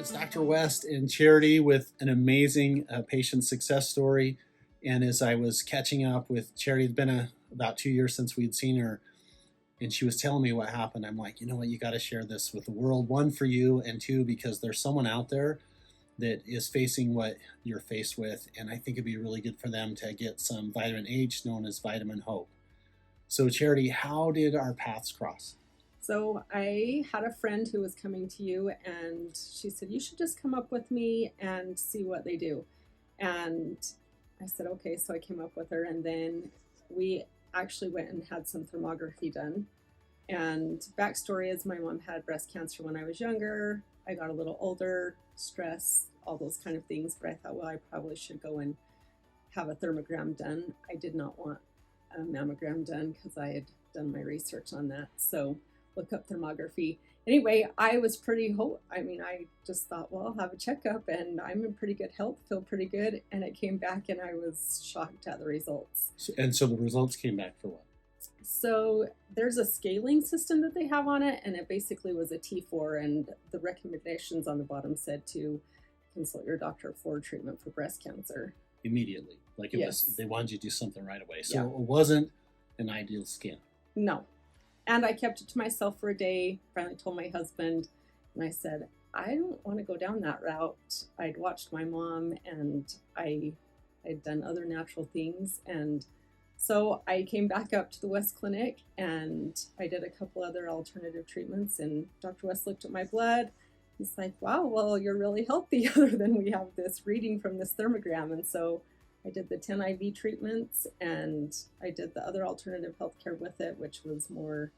It's Dr. West and Charity with an amazing patient success story. And as I was catching up with Charity, it's been about 2 years since we'd seen her, and she was telling me what happened. I'm like, you know what, you got to share this with the world. One, for you, and two, because there's someone out there that is facing what you're faced with, and I think it'd be really good for them to get some vitamin H, known as vitamin hope. So Charity, how did our paths cross? So I had a friend who was coming to you, and she said, you should just come up with me and see what they do. And I said, okay. So I came up with her, and then we actually went and had some thermography done. And backstory is my mom had breast cancer when I was younger. I got a little older, stress, all those kind of things. But I thought, well, I probably should go and have a thermogram done. I did not want a mammogram done because I had done my research on that. So look up thermography. Anyway, I was pretty I just thought, well, I'll have a checkup and I'm in pretty good health, feel pretty good. And it came back and I was shocked at the results. And so the results came back for what? So there's a scaling system that they have on it, and it basically was a T4, and the recommendations on the bottom said to consult your doctor for treatment for breast cancer. Immediately. Like it Yes. was, they wanted you to do something right away. So Yeah. it wasn't an ideal scan. No. And I kept it to myself for a day, finally told my husband, and I said, I don't want to go down that route. I'd watched my mom, and I'd done other natural things. And so I came back up to the West Clinic, and I did a couple other alternative treatments, and Dr. West looked at my blood. He's like, wow, well, you're really healthy other than we have this reading from this thermogram. And so I did the 10 IV treatments, and I did the other alternative healthcare with it, which was more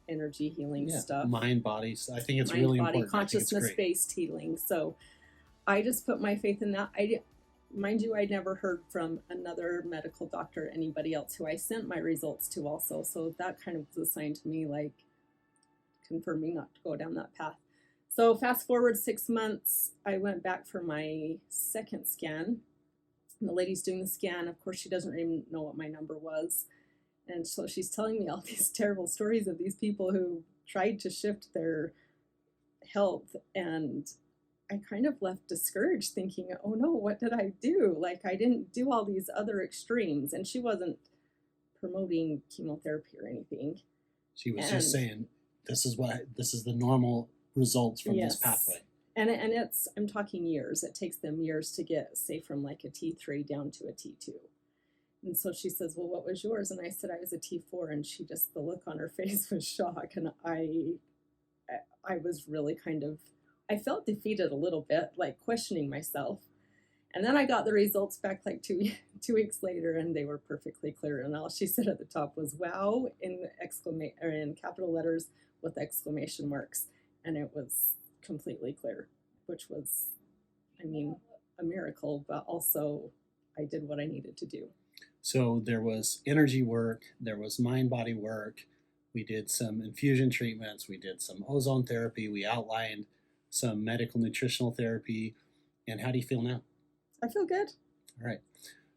energy healing stuff. Mind, body. I think it's Mind, really body, important. consciousness-based healing. So I just put my faith in that. Mind you, I never heard from another medical doctor, anybody else who I sent my results to also. So that kind of was a sign to me, like confirming not to go down that path. So fast forward 6 months, I went back for my second scan. And the lady's doing the scan. Of course, she doesn't even know what my number was. And so she's telling me all these terrible stories of these people who tried to shift their health. And I kind of left discouraged, thinking, oh no, what did I do? Like, I didn't do all these other extremes. And she wasn't promoting chemotherapy or anything. She was just saying, this is the normal results from this pathway. And I'm talking years. It takes them years to get, say, from like a T3 down to a T2. And so she says, well, what was yours? And I said, I was a T4. And she just, the look on her face was shock. And I was really I felt defeated a little bit, like questioning myself. And then I got the results back like two weeks later, and they were perfectly clear. And all she said at the top was, wow, in capital letters with exclamation marks. And it was completely clear, which was, a miracle, but also I did what I needed to do. So there was energy work, there was mind-body work. We did some infusion treatments, we did some ozone therapy, we outlined some medical nutritional therapy. And how do you feel now? I feel good. All right.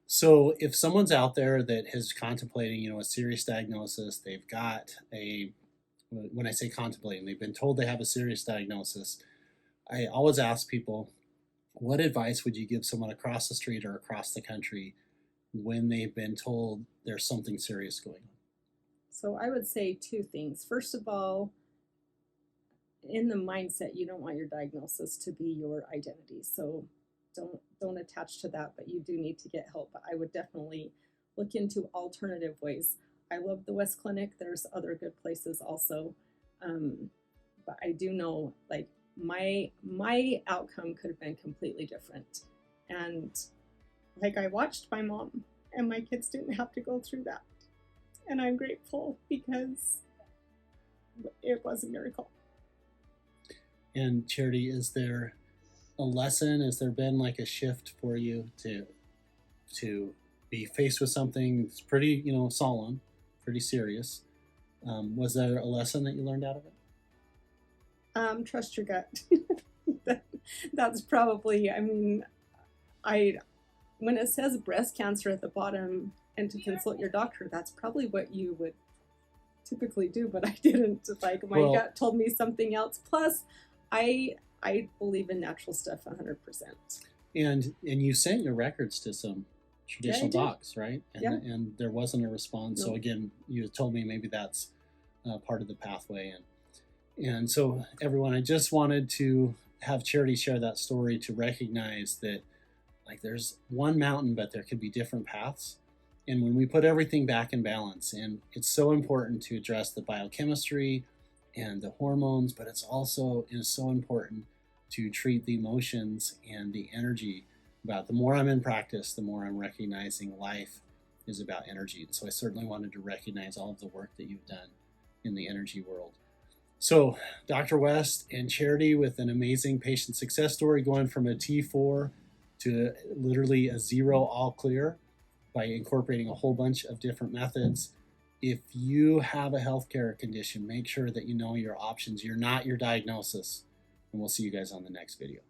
So if someone's out there that is contemplating, a serious diagnosis, they've got when I say contemplating, they've been told they have a serious diagnosis, I always ask people, what advice would you give someone across the street or across the country when they've been told there's something serious going on? So I would say two things. First of all, in the mindset, you don't want your diagnosis to be your identity. So don't attach to that, but you do need to get help. I would definitely look into alternative ways. I love the West Clinic. There's other good places also. But I do know, like, my outcome could have been completely different. And like, I watched my mom, and my kids didn't have to go through that. And I'm grateful because it was a miracle. And Charity, is there a lesson? Has there been like a shift for you to be faced with something that's pretty, solemn, pretty serious? Was there a lesson that you learned out of it? Trust your gut. That's probably, when it says breast cancer at the bottom and to consult your doctor, that's probably what you would typically do, but I didn't. Like, my gut told me something else. Plus, I I believe in natural stuff 100%. And you sent your records to some traditional Yeah, I did. docs, right? And, Yeah. and there wasn't a response. No. So again, you told me maybe that's part of the pathway. And so everyone, I just wanted to have Charity share that story to recognize that like there's one mountain, but there could be different paths. And when we put everything back in balance, and it's so important to address the biochemistry and the hormones, but it's also so important to treat the emotions and the energy. About the more I'm in practice, the more I'm recognizing life is about energy. And so I certainly wanted to recognize all of the work that you've done in the energy world. So Dr. West and Charity with an amazing patient success story, going from a T4 to literally a 0 all clear by incorporating a whole bunch of different methods. If you have a healthcare condition, make sure that you know your options. You're not your diagnosis. And we'll see you guys on the next video.